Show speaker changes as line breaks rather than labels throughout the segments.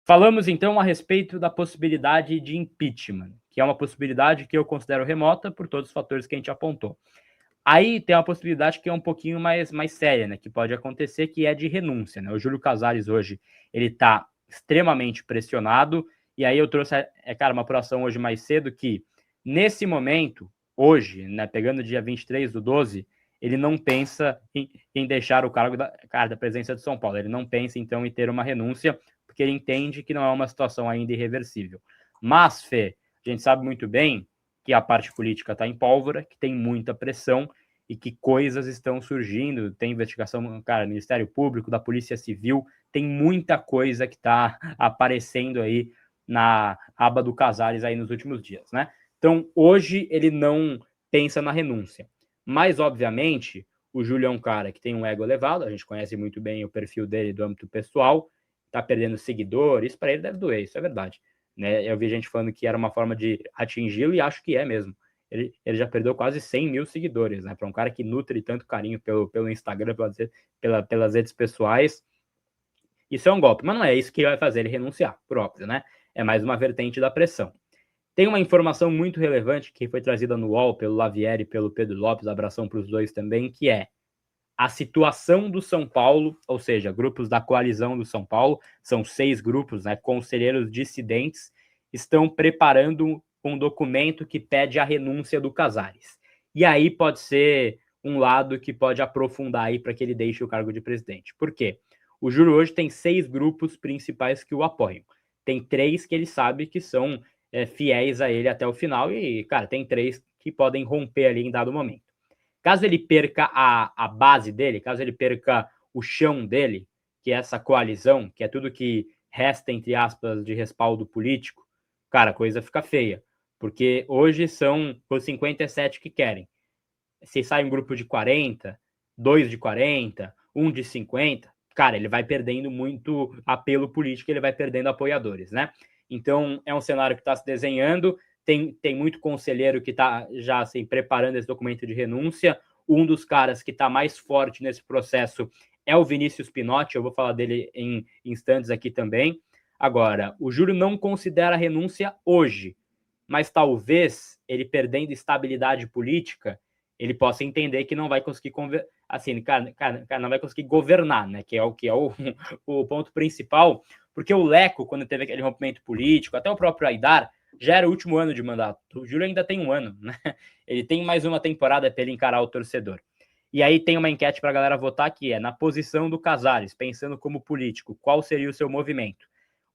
Falamos, então, a respeito da possibilidade de impeachment, que é uma possibilidade que eu considero remota por todos os fatores que a gente apontou. Aí tem uma possibilidade que é um pouquinho mais séria, né, que pode acontecer, que é de renúncia, né? O Júlio Casares hoje, ele está extremamente pressionado, e aí eu trouxe, cara, uma apuração hoje mais cedo que, nesse momento, hoje, né, pegando o dia 23/12, ele não pensa em deixar o cargo da presidência de São Paulo. Ele não pensa, então, em ter uma renúncia, porque ele entende que não é uma situação ainda irreversível. Mas, Fê, a gente sabe muito bem que a parte política está em pólvora, que tem muita pressão e que coisas estão surgindo. Tem investigação, cara, Ministério Público, da Polícia Civil, tem muita coisa que está aparecendo aí na aba do Casares aí nos últimos dias, né? Então, hoje ele não pensa na renúncia. Mas, obviamente, o Júlio é um cara que tem um ego elevado, a gente conhece muito bem o perfil dele do âmbito pessoal, tá perdendo seguidores, isso para ele deve doer, isso é verdade. Né? Eu vi gente falando que era uma forma de atingi-lo e acho que é mesmo. Ele já perdeu quase 100 mil seguidores, né? Para um cara que nutre tanto carinho pelo Instagram, pelas redes pessoais. Isso é um golpe, mas não é isso que vai fazer ele renunciar, por óbvio, né? É mais uma vertente da pressão. Tem uma informação muito relevante que foi trazida no UOL pelo Lavieri e pelo Pedro Lopes, abração para os dois também, que é a situação do São Paulo, ou seja, grupos da coalizão do São Paulo, são 6 grupos, né, conselheiros dissidentes, estão preparando um documento que pede a renúncia do Casares. E aí pode ser um lado que pode aprofundar aí para que ele deixe o cargo de presidente. Por quê? O Júlio hoje tem 6 grupos principais que o apoiam. Tem 3 que ele sabe que são fiéis a ele até o final e, cara, tem 3 que podem romper ali em dado momento. Caso ele perca a base dele, caso ele perca o chão dele, que é essa coalizão, que é tudo que resta, entre aspas, de respaldo político, cara, a coisa fica feia. Porque hoje são os 57 que querem. Se sai um grupo de 40, 2 de 40, 1 de 50, cara, ele vai perdendo muito apelo político, ele vai perdendo apoiadores, né? Então, é um cenário que está se desenhando, tem muito conselheiro que está já assim, preparando esse documento de renúncia. Um dos caras que está mais forte nesse processo é o Vinícius Pinotti, eu vou falar dele em instantes aqui também. Agora, o Júlio não considera a renúncia hoje, mas talvez ele perdendo estabilidade política, ele possa entender que não vai conseguir assim, cara, não vai conseguir governar, né? Que é o ponto principal, porque o Leco, quando teve aquele rompimento político, até o próprio Aidar, já era o último ano de mandato. O Júlio ainda tem um ano, né? Ele tem mais uma temporada para ele encarar o torcedor. E aí tem uma enquete para a galera votar que é na posição do Casares, pensando como político, qual seria o seu movimento?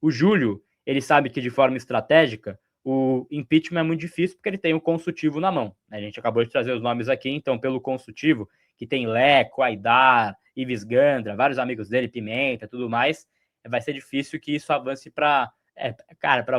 O Júlio, ele sabe que de forma estratégica, o impeachment é muito difícil porque ele tem o consultivo na mão. A gente acabou de trazer os nomes aqui, então pelo consultivo, que tem Leco, Aidar, Ives Gandra, vários amigos dele, Pimenta, tudo mais, vai ser difícil que isso avance para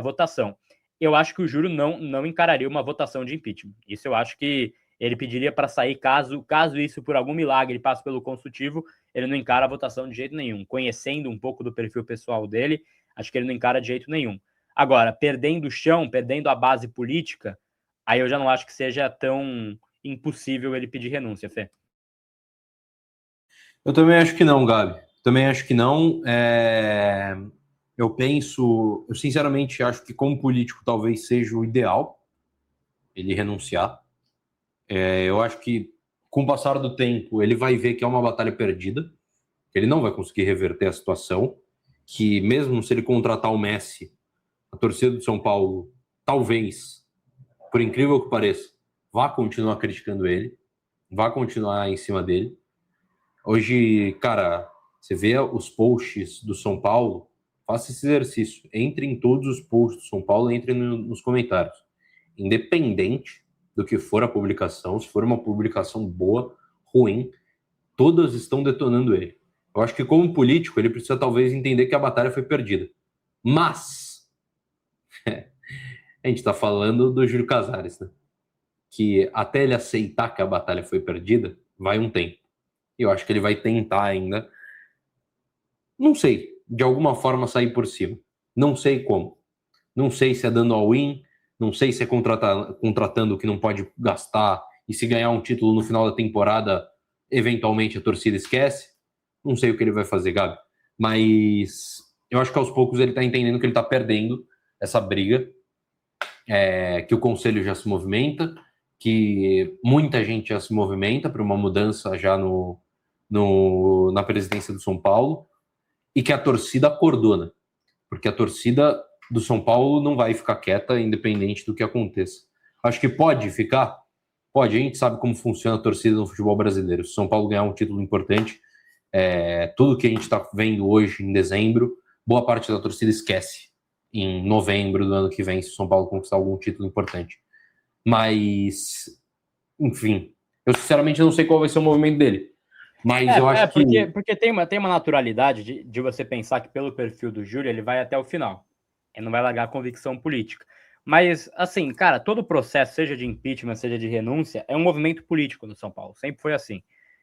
votação. Eu acho que o Júlio não encararia uma votação de impeachment. Isso eu acho que ele pediria para sair caso isso por algum milagre passe pelo consultivo, ele não encara a votação de jeito nenhum. Conhecendo um pouco do perfil pessoal dele, acho que ele não encara de jeito nenhum. Agora, perdendo o chão, perdendo a base política, aí eu já não acho que seja tão impossível ele pedir renúncia, Fê.
Eu também acho que não, Gabi. Também acho que não. Eu sinceramente acho que como político talvez seja o ideal ele renunciar. Eu acho que com o passar do tempo ele vai ver que é uma batalha perdida, que ele não vai conseguir reverter a situação, que mesmo se ele contratar o Messi, a torcida do São Paulo, talvez, por incrível que pareça, vá continuar criticando ele, vá continuar em cima dele. Hoje, cara, você vê os posts do São Paulo, faça esse exercício, entre em todos os posts do São Paulo, entre nos comentários. Independente do que for a publicação, se for uma publicação boa, ruim, todas estão detonando ele. Eu acho que como político, ele precisa talvez entender que a batalha foi perdida. Mas a gente está falando do Júlio Casares, né? Que até ele aceitar que a batalha foi perdida, vai um tempo. E eu acho que ele vai tentar ainda, não sei, de alguma forma sair por cima. Não sei como. Não sei se é dando all-in, não sei se é contratando o que não pode gastar e se ganhar um título no final da temporada, eventualmente a torcida esquece. Não sei o que ele vai fazer, Gabi. Mas Eu acho que aos poucos ele está entendendo que ele está perdendo essa briga, que o conselho já se movimenta, que muita gente já se movimenta para uma mudança já na presidência do São Paulo, e que a torcida acordou, né? Porque a torcida do São Paulo não vai ficar quieta, independente do que aconteça. Acho que pode ficar, pode, a gente sabe como funciona a torcida no futebol brasileiro. Se o São Paulo ganhar um título importante, tudo que a gente está vendo hoje, em dezembro, boa parte da torcida esquece em novembro do ano que vem, se o São Paulo conquistar algum título importante. Mas, enfim, eu sinceramente não sei qual vai ser o movimento dele. Mas eu acho
porque tem uma naturalidade de você pensar que pelo perfil do Júlio ele vai até o final. Ele não vai largar a convicção política. Mas, assim, cara, todo o processo, seja de impeachment, seja de renúncia, é um movimento político no São Paulo. Sempre foi assim.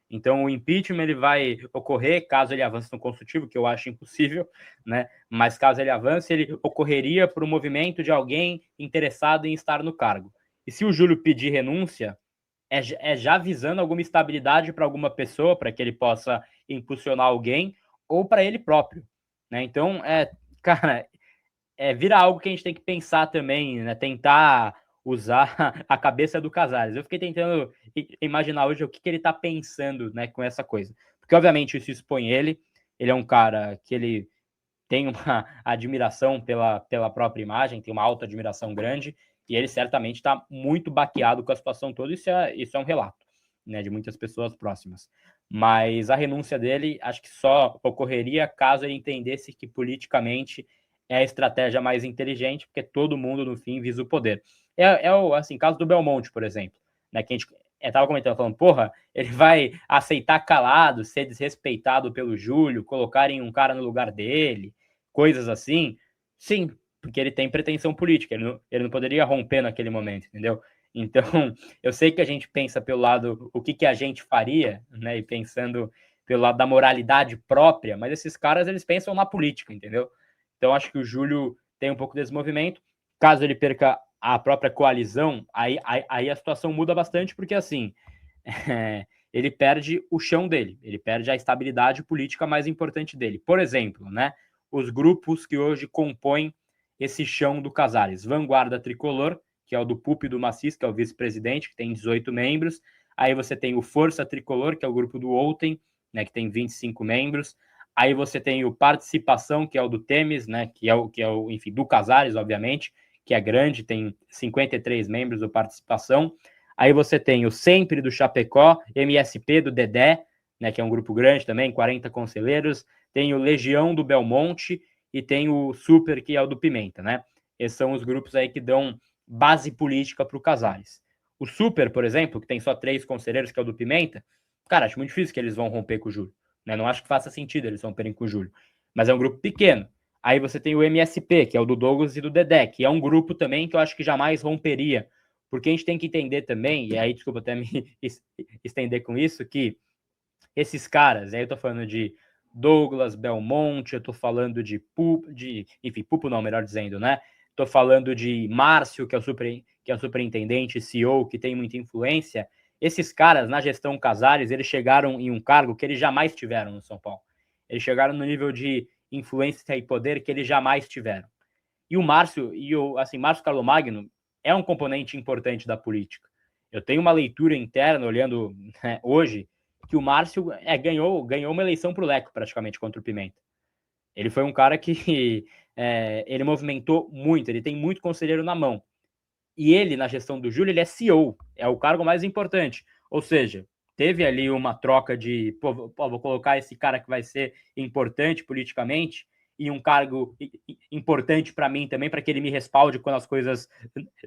Então, o impeachment ele vai ocorrer caso ele avance no consultivo, que eu acho impossível, né? Mas caso ele avance, ele ocorreria por um movimento de alguém interessado em estar no cargo. E se o Júlio pedir renúncia, é já visando alguma estabilidade para alguma pessoa, para que ele possa impulsionar alguém, ou para ele próprio, né? Então, cara, vira algo que a gente tem que pensar também, né? Tentar usar a cabeça do Casares. Eu fiquei tentando imaginar hoje o que ele está pensando, né, com essa coisa. Porque, obviamente, isso expõe ele. Ele é um cara que ele tem uma admiração pela própria imagem, tem uma alta admiração grande, e ele certamente está muito baqueado com a situação toda. Isso é um relato, né, de muitas pessoas próximas. Mas a renúncia dele, acho que só ocorreria caso ele entendesse que politicamente é a estratégia mais inteligente, porque todo mundo, no fim, visa o poder. O assim, caso do Belmonte, por exemplo, né, que a gente estava comentando, falando, porra, ele vai aceitar calado, ser desrespeitado pelo Júlio, colocarem um cara no lugar dele, coisas assim. Sim, porque ele tem pretensão política, ele não poderia romper naquele momento, entendeu? Então, eu sei que a gente pensa pelo lado, o que a gente faria, né, e pensando pelo lado da moralidade própria, mas esses caras, eles pensam na política, entendeu? Então, acho que o Júlio tem um pouco desse movimento. Caso ele perca a própria coalizão, aí a situação muda bastante, porque assim, ele perde o chão dele, ele perde a estabilidade política mais importante dele. Por exemplo, né, os grupos que hoje compõem esse chão do Casares. Vanguarda Tricolor, que é o do Pup e do Macis, que é o vice-presidente, que tem 18 membros. Aí você tem o Força Tricolor, que é o grupo do Outem, né, que tem 25 membros. Aí você tem o Participação, que é o do Temes, né, que é o enfim, do Casares, obviamente, que é grande, tem 53 membros do Participação. Aí você tem o Sempre do Chapecó, MSP do Dedé, né, que é um grupo grande também, 40 conselheiros. Tem o Legião do Belmonte e tem o Super, que é o do Pimenta, né? Esses são os grupos aí que dão base política para o Casares. O Super, por exemplo, que tem só 3 conselheiros, que é o do Pimenta, cara, acho muito difícil que eles vão romper com o Júlio. Né? Não acho que faça sentido eles romperem com o Júlio. Mas é um grupo pequeno. Aí você tem o MSP, que é o do Douglas e do Dedé, que é um grupo também que eu acho que jamais romperia. Porque a gente tem que entender também, e aí, desculpa até me estender com isso, que esses caras, aí eu tô falando de Douglas, Belmonte, eu tô falando de Pupo, enfim, Pupo não, melhor dizendo, né? Tô falando de Márcio, que é o superintendente, CEO, que tem muita influência. Esses caras, na gestão Casares, eles chegaram em um cargo que eles jamais tiveram no São Paulo. Eles chegaram no nível de influência e poder que eles jamais tiveram. E o Márcio, Márcio Carlomagno é um componente importante da política. Eu tenho uma leitura interna, olhando, né, hoje, que o Márcio ganhou uma eleição para o Leco, praticamente, contra o Pimenta. Ele foi um cara que ele movimentou muito, ele tem muito conselheiro na mão. E ele, na gestão do Júlio, ele é CEO, é o cargo mais importante. Ou seja, teve ali uma troca de, vou colocar esse cara que vai ser importante politicamente e um cargo importante para mim também, para que ele me respalde quando as coisas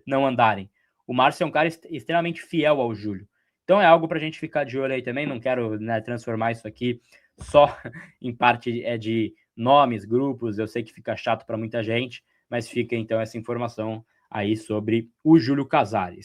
não andarem. O Márcio é um cara extremamente fiel ao Júlio. Então é algo para a gente ficar de olho aí também. Não quero, né, transformar isso aqui só em parte de nomes, grupos. Eu sei que fica chato para muita gente, mas fica então essa informação aí sobre o Júlio Casares.